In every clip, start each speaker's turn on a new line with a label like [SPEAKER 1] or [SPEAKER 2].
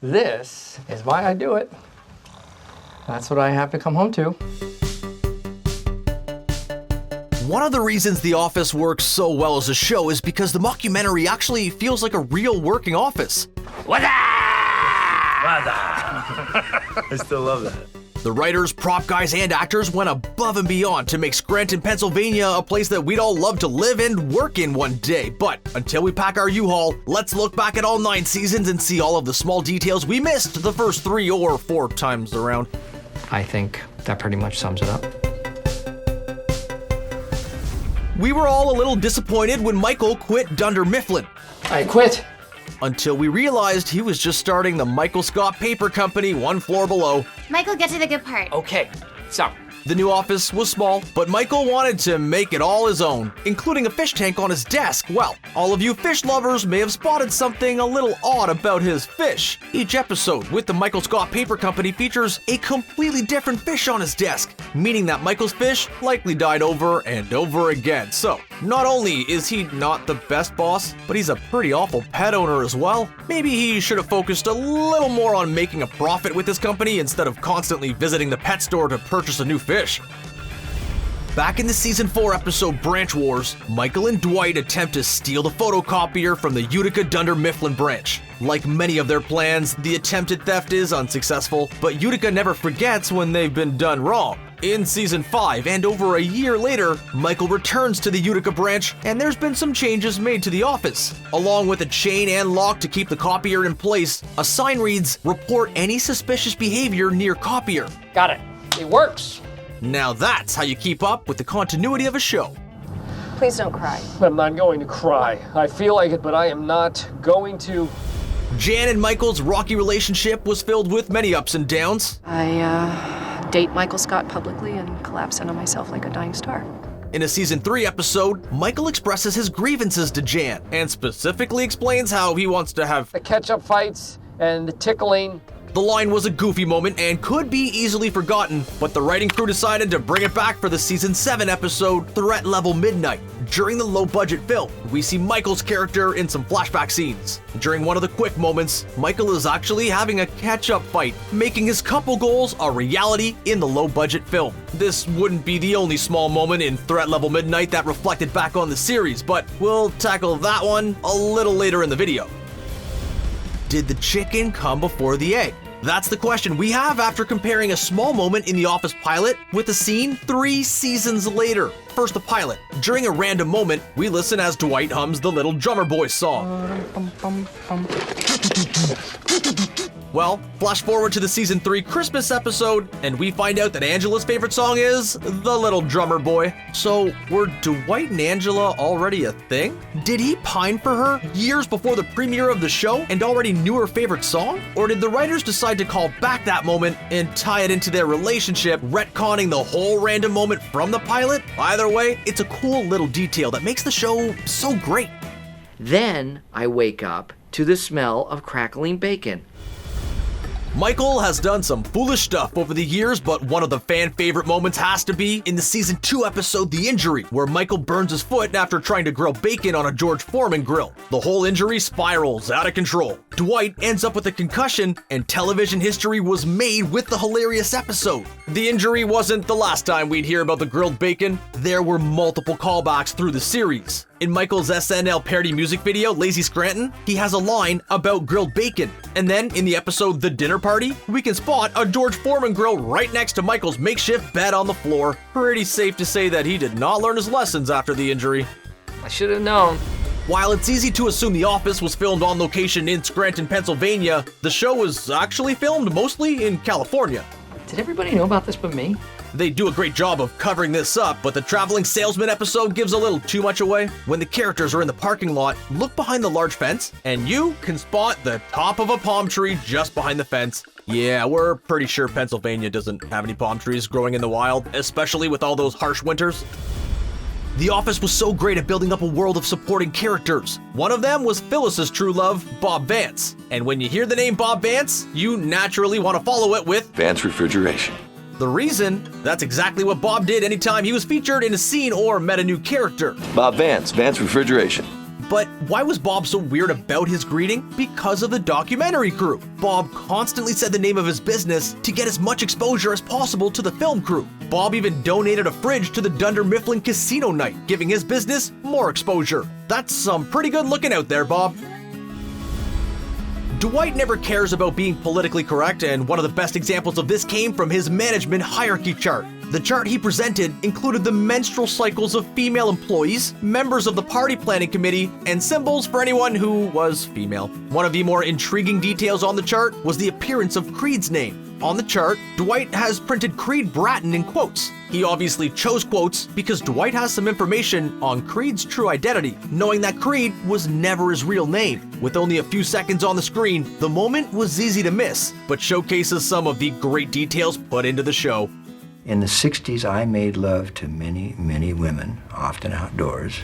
[SPEAKER 1] This is why I do it. That's what I have to come home to.
[SPEAKER 2] One of the reasons The Office works so well as a show is because the mockumentary actually feels like a real working office.
[SPEAKER 3] What's up? I still love that.
[SPEAKER 2] The writers, prop guys, and actors went above and beyond to make Scranton, Pennsylvania a place that we'd all love to live and work in one day. But until we pack our U-Haul, let's look back at all 9 seasons and see all of the small details we missed the first 3 or 4 times around.
[SPEAKER 1] I think that pretty much sums it up.
[SPEAKER 2] We were all a little disappointed when Michael quit Dunder-Mifflin.
[SPEAKER 1] I quit.
[SPEAKER 2] Until we realized he was just starting the Michael Scott Paper Company 1 floor below.
[SPEAKER 4] Michael, get to the good part.
[SPEAKER 1] Okay, so
[SPEAKER 2] The new office was small, but Michael wanted to make it all his own, including a fish tank on his desk. Well, all of you fish lovers may have spotted something a little odd about his fish. Each episode with the Michael Scott Paper Company features a completely different fish on his desk, meaning that Michael's fish likely died over and over again. So, not only is he not the best boss, but he's a pretty awful pet owner as well. Maybe he should have focused a little more on making a profit with his company instead of constantly visiting the pet store to purchase a new fish. Back in the Season 4 episode Branch Wars, Michael and Dwight attempt to steal the photocopier from the Utica Dunder-Mifflin branch. Like many of their plans, the attempted theft is unsuccessful, but Utica never forgets when they've been done wrong. In Season 5, and over a year later, Michael returns to the Utica branch, and there's been some changes made to the office. Along with a chain and lock to keep the copier in place, a sign reads, "Report any suspicious behavior near copier."
[SPEAKER 1] Got it. It works.
[SPEAKER 2] Now that's how you keep up with the continuity of a show.
[SPEAKER 5] Please don't cry.
[SPEAKER 1] I'm not going to cry. I feel like it, but I am not going to.
[SPEAKER 2] Jan and Michael's rocky relationship was filled with many ups and downs.
[SPEAKER 5] I date Michael Scott publicly and collapse into myself like a dying star.
[SPEAKER 2] In a Season 3 episode, Michael expresses his grievances to Jan and specifically explains how he wants to have
[SPEAKER 1] The catch-up fights and the tickling.
[SPEAKER 2] The line was a goofy moment and could be easily forgotten, but the writing crew decided to bring it back for the Season 7 episode, Threat Level Midnight. During the low-budget film, we see Michael's character in some flashback scenes. During one of the quick moments, Michael is actually having a catch-up fight, making his couple goals a reality in the low-budget film. This wouldn't be the only small moment in Threat Level Midnight that reflected back on the series, but we'll tackle that one a little later in the video. Did the chicken come before the egg? That's the question we have after comparing a small moment in The Office pilot with a scene 3 seasons later. First, the pilot. During a random moment, we listen as Dwight hums the Little Drummer Boy song. Well, flash forward to the Season 3 Christmas episode, and we find out that Angela's favorite song is The Little Drummer Boy. So, were Dwight and Angela already a thing? Did he pine for her years before the premiere of the show and already knew her favorite song? Or did the writers decide to call back that moment and tie it into their relationship, retconning the whole random moment from the pilot? Either way, it's a cool little detail that makes the show so great.
[SPEAKER 6] Then I wake up to the smell of crackling bacon.
[SPEAKER 2] Michael has done some foolish stuff over the years, but one of the fan favorite moments has to be in the Season 2 episode The Injury, where Michael burns his foot after trying to grill bacon on a George Foreman grill. The whole injury spirals out of control. Dwight ends up with a concussion, and television history was made with the hilarious episode. The Injury wasn't the last time we'd hear about the grilled bacon. There were multiple callbacks through the series. In Michael's SNL parody music video, Lazy Scranton, he has a line about grilled bacon. And then in the episode The Dinner Party, we can spot a George Foreman grill right next to Michael's makeshift bed on the floor. Pretty safe to say that he did not learn his lessons after the injury.
[SPEAKER 1] I should have known.
[SPEAKER 2] While it's easy to assume The Office was filmed on location in Scranton, Pennsylvania, the show was actually filmed mostly in California.
[SPEAKER 1] Did everybody know about this but me?
[SPEAKER 2] They do a great job of covering this up, but the traveling salesman episode gives a little too much away. When the characters are in the parking lot, look behind the large fence, and you can spot the top of a palm tree just behind the fence. Yeah, we're pretty sure Pennsylvania doesn't have any palm trees growing in the wild, especially with all those harsh winters. The Office was so great at building up a world of supporting characters. One of them was Phyllis's true love, Bob Vance. And when you hear the name Bob Vance, you naturally want to follow it with
[SPEAKER 3] Vance Refrigeration.
[SPEAKER 2] the reason. That's exactly what Bob did anytime he was featured in a scene or met a new character.
[SPEAKER 3] Bob Vance, Vance Refrigeration.
[SPEAKER 2] But why was Bob so weird about his greeting? Because of the documentary crew. Bob constantly said the name of his business to get as much exposure as possible to the film crew. Bob even donated a fridge to the Dunder-Mifflin casino night, giving his business more exposure. That's some pretty good looking out there, Bob. Dwight never cares about being politically correct, and one of the best examples of this came from his management hierarchy chart. The chart he presented included the menstrual cycles of female employees, members of the party planning committee, and symbols for anyone who was female. One of the more intriguing details on the chart was the appearance of Creed's name. On the chart, Dwight has printed Creed Bratton in quotes. He obviously chose quotes because Dwight has some information on Creed's true identity, knowing that Creed was never his real name. With only a few seconds on the screen, the moment was easy to miss, but showcases some of the great details put into the show.
[SPEAKER 4] In the 60s, I made love to many, many women, often outdoors.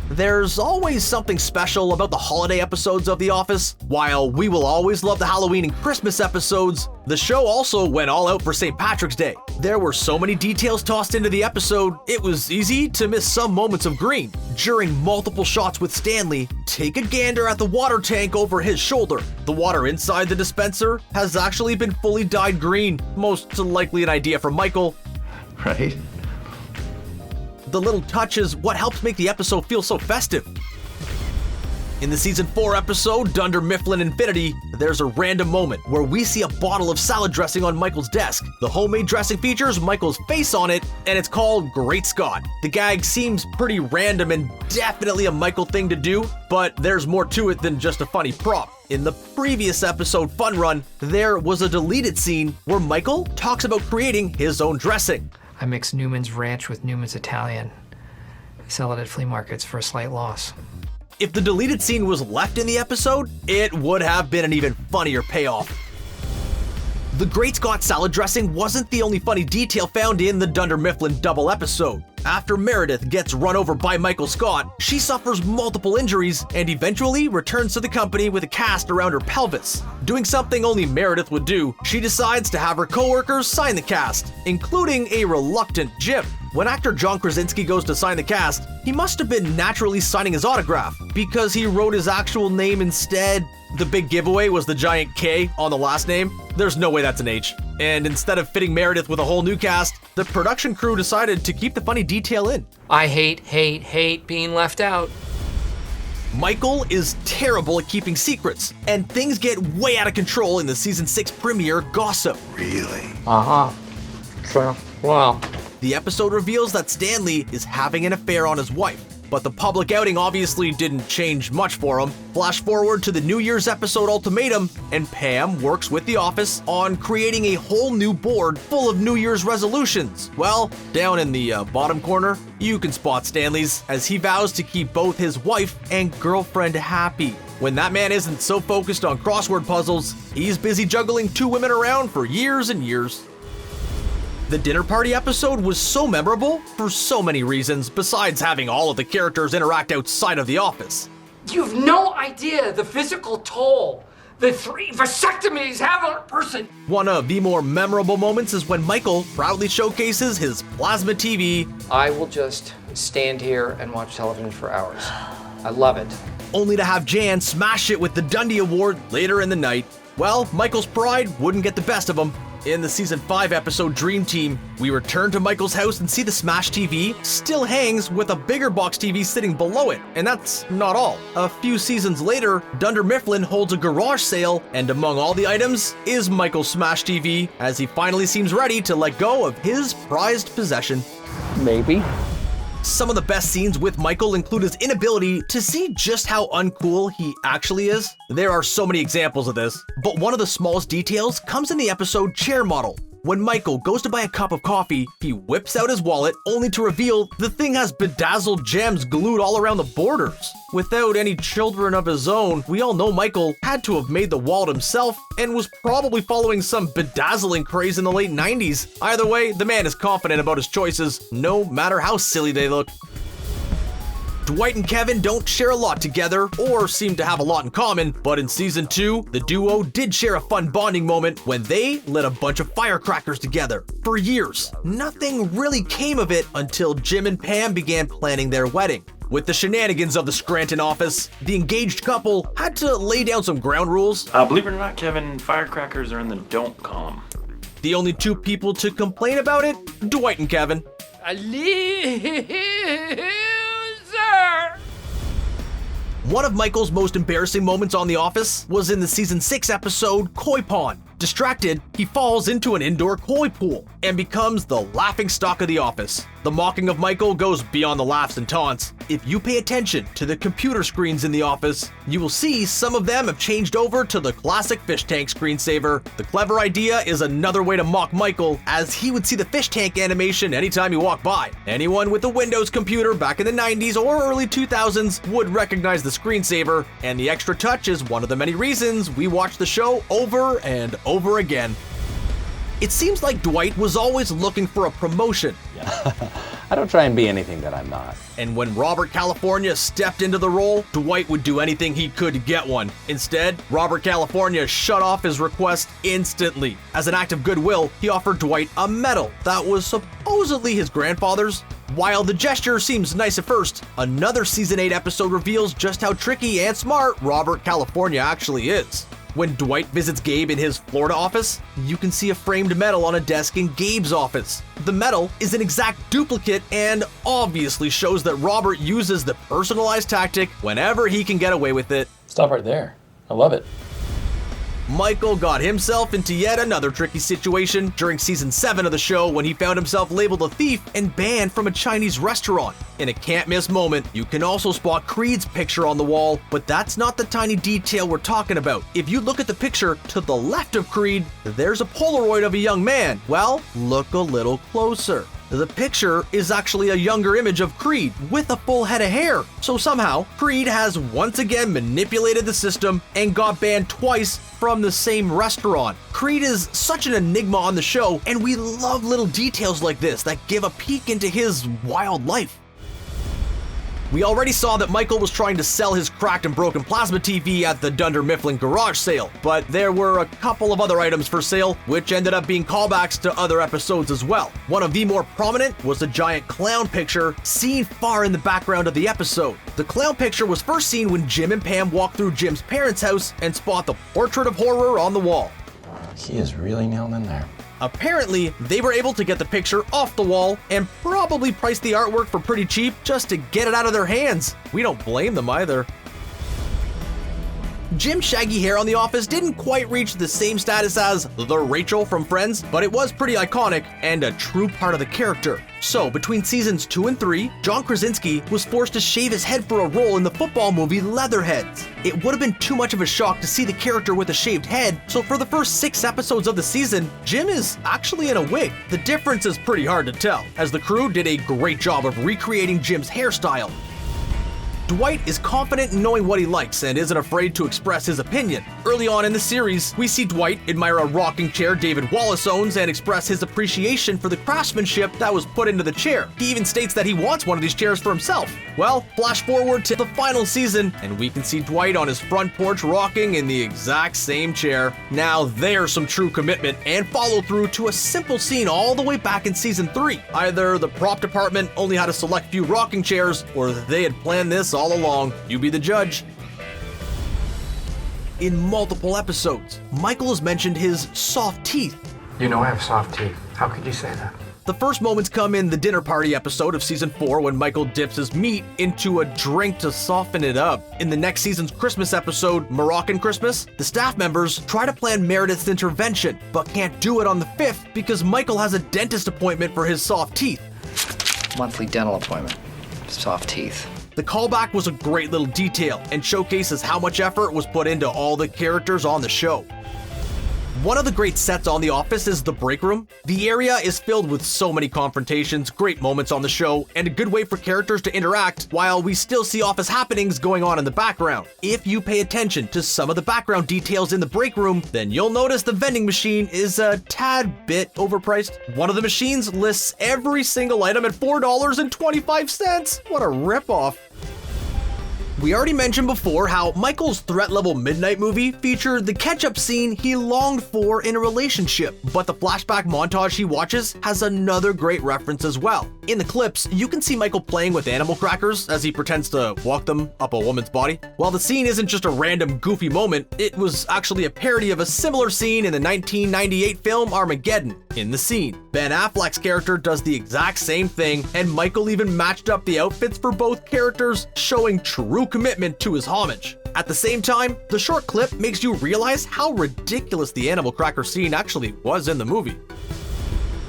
[SPEAKER 2] There's always something special about the holiday episodes of The Office. While we will always love the Halloween and Christmas episodes, the show also went all out for St. Patrick's Day. There were so many details tossed into the episode, it was easy to miss some moments of green. During multiple shots with Stanley, take a gander at the water tank over his shoulder. The water inside the dispenser has actually been fully dyed green, most likely an idea from Michael.
[SPEAKER 4] Right?
[SPEAKER 2] The little touch is what helps make the episode feel so festive. In the season 4 episode, Dunder-Mifflin Infinity, there's a random moment where we see a bottle of salad dressing on Michael's desk. The homemade dressing features Michael's face on it, and it's called Great Scott. The gag seems pretty random and definitely a Michael thing to do, but there's more to it than just a funny prop. In the previous episode Fun Run, there was a deleted scene where Michael talks about creating his own dressing.
[SPEAKER 1] I mix Newman's Ranch with Newman's Italian. I sell it at flea markets for a slight loss.
[SPEAKER 2] If the deleted scene was left in the episode, it would have been an even funnier payoff. The Great Scott salad dressing wasn't the only funny detail found in the Dunder-Mifflin double episode. After Meredith gets run over by Michael Scott, she suffers multiple injuries and eventually returns to the company with a cast around her pelvis. Doing something only Meredith would do, she decides to have her coworkers sign the cast, including a reluctant Jim. When actor John Krasinski goes to sign the cast, he must have been naturally signing his autograph because he wrote his actual name instead. The big giveaway was the giant K on the last name. There's no way that's an H. And instead of fitting Meredith with a whole new cast, the production crew decided to keep the funny detail in.
[SPEAKER 1] I hate being left out.
[SPEAKER 2] Michael is terrible at keeping secrets, and things get way out of control in the season 6 premiere Gossip.
[SPEAKER 4] Really?
[SPEAKER 1] So, well.
[SPEAKER 2] The episode reveals that Stanley is having an affair on his wife, but the public outing obviously didn't change much for him. Flash forward to the New Year's episode Ultimatum, and Pam works with the office on creating a whole new board full of New Year's resolutions. Well, down in the bottom corner, you can spot Stanley's, as he vows to keep both his wife and girlfriend happy. When that man isn't so focused on crossword puzzles, he's busy juggling 2 women around for years and years. The dinner party episode was so memorable for so many reasons, besides having all of the characters interact outside of the office.
[SPEAKER 7] You've no idea the physical toll the 3 vasectomies have on a person.
[SPEAKER 2] One of the more memorable moments is when Michael proudly showcases his plasma TV.
[SPEAKER 1] I will just stand here and watch television for hours. I love it.
[SPEAKER 2] Only to have Jan smash it with the Dundie Award later in the night. Well, Michael's pride wouldn't get the best of him. In the season 5 episode Dream Team, we return to Michael's house and see the Smash TV still hangs with a bigger box TV sitting below it. And that's not all. A few seasons later, Dunder-Mifflin holds a garage sale, and among all the items is Michael's Smash TV, as he finally seems ready to let go of his prized possession.
[SPEAKER 1] Maybe.
[SPEAKER 2] Some of the best scenes with Michael include his inability to see just how uncool he actually is. There are so many examples of this, but one of the smallest details comes in the episode Chair Model. When Michael goes to buy a cup of coffee, he whips out his wallet only to reveal the thing has bedazzled gems glued all around the borders. Without any children of his own, we all know Michael had to have made the wallet himself and was probably following some bedazzling craze in the late 90s. Either way, the man is confident about his choices, no matter how silly they look. Dwight and Kevin don't share a lot together, or seem to have a lot in common, but in season 2, the duo did share a fun bonding moment when they lit a bunch of firecrackers together. For years, nothing really came of it until Jim and Pam began planning their wedding. With the shenanigans of the Scranton office, the engaged couple had to lay down some ground rules.
[SPEAKER 3] Believe it or not, Kevin, firecrackers are in the don't column.
[SPEAKER 2] The only two people to complain about it, Dwight and Kevin.
[SPEAKER 7] A loser!
[SPEAKER 2] One of Michael's most embarrassing moments on The Office was in the season 6 episode Koi Pond. Distracted, he falls into an indoor koi pool and becomes the laughingstock of the office. The mocking of Michael goes beyond the laughs and taunts. If you pay attention to the computer screens in the office, you will see some of them have changed over to the classic fish tank screensaver. The clever idea is another way to mock Michael, as he would see the fish tank animation anytime he walked by. Anyone with a Windows computer back in the 90s or early 2000s would recognize the screensaver, and the extra touch is one of the many reasons we watch the show over and over again. It seems like Dwight was always looking for a promotion.
[SPEAKER 8] I don't try and be anything that I'm not.
[SPEAKER 2] And when Robert California stepped into the role, Dwight would do anything he could to get one. Instead, Robert California shut off his request instantly. As an act of goodwill, he offered Dwight a medal that was supposedly his grandfather's. While the gesture seems nice at first, another season 8 episode reveals just how tricky and smart Robert California actually is. When Dwight visits Gabe in his Florida office, you can see a framed medal on a desk in Gabe's office. The medal is an exact duplicate and obviously shows that Robert uses the personalized tactic whenever he can get away with it.
[SPEAKER 8] Stop right there. I love it.
[SPEAKER 2] Michael got himself into yet another tricky situation during season 7 of the show when he found himself labeled a thief and banned from a Chinese restaurant. In a can't-miss moment, you can also spot Creed's picture on the wall, but that's not the tiny detail we're talking about. If you look at the picture to the left of Creed, there's a Polaroid of a young man. Well, look a little closer. The picture is actually a younger image of Creed with a full head of hair. So somehow, Creed has once again manipulated the system and got banned twice from the same restaurant. Creed is such an enigma on the show, and we love little details like this that give a peek into his wild life. We already saw that Michael was trying to sell his cracked and broken plasma TV at the Dunder-Mifflin garage sale, but there were a couple of other items for sale, which ended up being callbacks to other episodes as well. One of the more prominent was a giant clown picture seen far in the background of the episode. The clown picture was first seen when Jim and Pam walk through Jim's parents' house and spot the portrait of horror on the wall.
[SPEAKER 8] He is really nailed in there.
[SPEAKER 2] Apparently, they were able to get the picture off the wall and probably priced the artwork for pretty cheap just to get it out of their hands. We don't blame them either. Jim's shaggy hair on The Office didn't quite reach the same status as the Rachel from Friends, but it was pretty iconic and a true part of the character. So, between seasons 2 and 3, John Krasinski was forced to shave his head for a role in the football movie Leatherheads. It would have been too much of a shock to see the character with a shaved head, so for the first 6 episodes of the season, Jim is actually in a wig. The difference is pretty hard to tell, as the crew did a great job of recreating Jim's hairstyle. Dwight is confident in knowing what he likes and isn't afraid to express his opinion. Early on in the series, we see Dwight admire a rocking chair David Wallace owns and express his appreciation for the craftsmanship that was put into the chair. He even states that he wants one of these chairs for himself. Well, flash forward to the final season, and we can see Dwight on his front porch rocking in the exact same chair. Now there's some true commitment and follow through to a simple scene all the way back in season 3. Either the prop department only had a select few rocking chairs, or they had planned this all along. You be the judge. In multiple episodes, Michael has mentioned his soft teeth.
[SPEAKER 1] You know I have soft teeth. How could you say that?
[SPEAKER 2] The first moments come in the dinner party episode of season 4 when Michael dips his meat into a drink to soften it up. In the next season's Christmas episode, Moroccan Christmas, the staff members try to plan Meredith's intervention, but can't do it on the 5th because Michael has a dentist appointment for his soft teeth.
[SPEAKER 6] Monthly dental appointment. Soft teeth.
[SPEAKER 2] The callback was a great little detail and showcases how much effort was put into all the characters on the show. One of the great sets on The Office is the break room. The area is filled with so many confrontations, great moments on the show, and a good way for characters to interact while we still see office happenings going on in the background. If you pay attention to some of the background details in the break room, then you'll notice the vending machine is a tad bit overpriced. One of the machines lists every single item at $4.25. What a ripoff. We already mentioned before how Michael's threat level midnight movie featured the catch-up scene he longed for in a relationship, but the flashback montage he watches has another great reference as well. In the clips, you can see Michael playing with animal crackers as he pretends to walk them up a woman's body. While the scene isn't just a random goofy moment, it was actually a parody of a similar scene in the 1998 film Armageddon. In the scene, Ben Affleck's character does the exact same thing, and Michael even matched up the outfits for both characters, showing true commitment to his homage. At the same time, the short clip makes you realize how ridiculous the animal cracker scene actually was in the movie.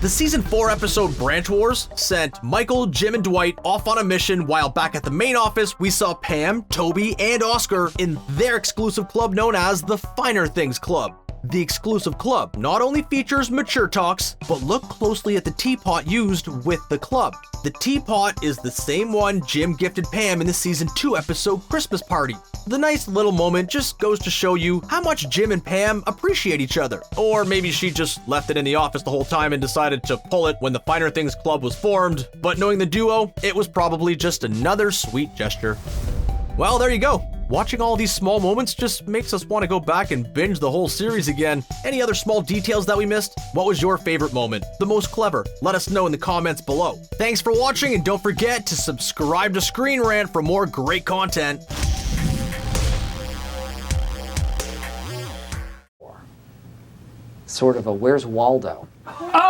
[SPEAKER 2] The season 4 episode Branch Wars sent Michael, Jim, and Dwight off on a mission, while back at the main office, we saw Pam, Toby, and Oscar in their exclusive club known as the Finer Things Club. The exclusive club not only features mature talks, but look closely at the teapot used with the club. The teapot is the same one Jim gifted Pam in the season 2 episode Christmas Party. The nice little moment just goes to show you how much Jim and Pam appreciate each other. Or maybe she just left it in the office the whole time and decided to pull it when the Finer Things Club was formed, but knowing the duo, it was probably just another sweet gesture. Well, there you go. Watching all these small moments just makes us want to go back and binge the whole series again. Any other small details that we missed? What was your favorite moment? The most clever? Let us know in the comments below. Thanks for watching, and don't forget to subscribe to ScreenRant for more great content.
[SPEAKER 6] Sort of a Where's Waldo?
[SPEAKER 7] Oh!